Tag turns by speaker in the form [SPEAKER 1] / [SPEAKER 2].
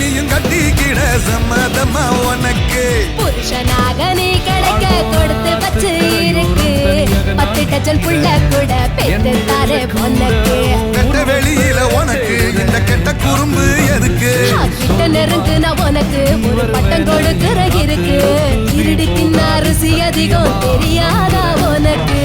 [SPEAKER 1] நீயும் கட்டிக்கிட சம்மதமா உனக்கு
[SPEAKER 2] புருஷனாக நீ கிடைக்க கொடுத்து வச்சு இருக்கு 10 டஜன் புள்ள கூட பெத்து தாரே உனக்கு
[SPEAKER 1] கட்ட வெளியில உனக்கு இந்த கெட்ட குறும்பு எதுக்கு
[SPEAKER 2] கிட்ட நெருங்குனா உனக்கு ஒரு பட்டம் கொடுக்கிற இருக்கு திருடி தின்ன அரிசி அதிகம் தெரியாதா உனக்கு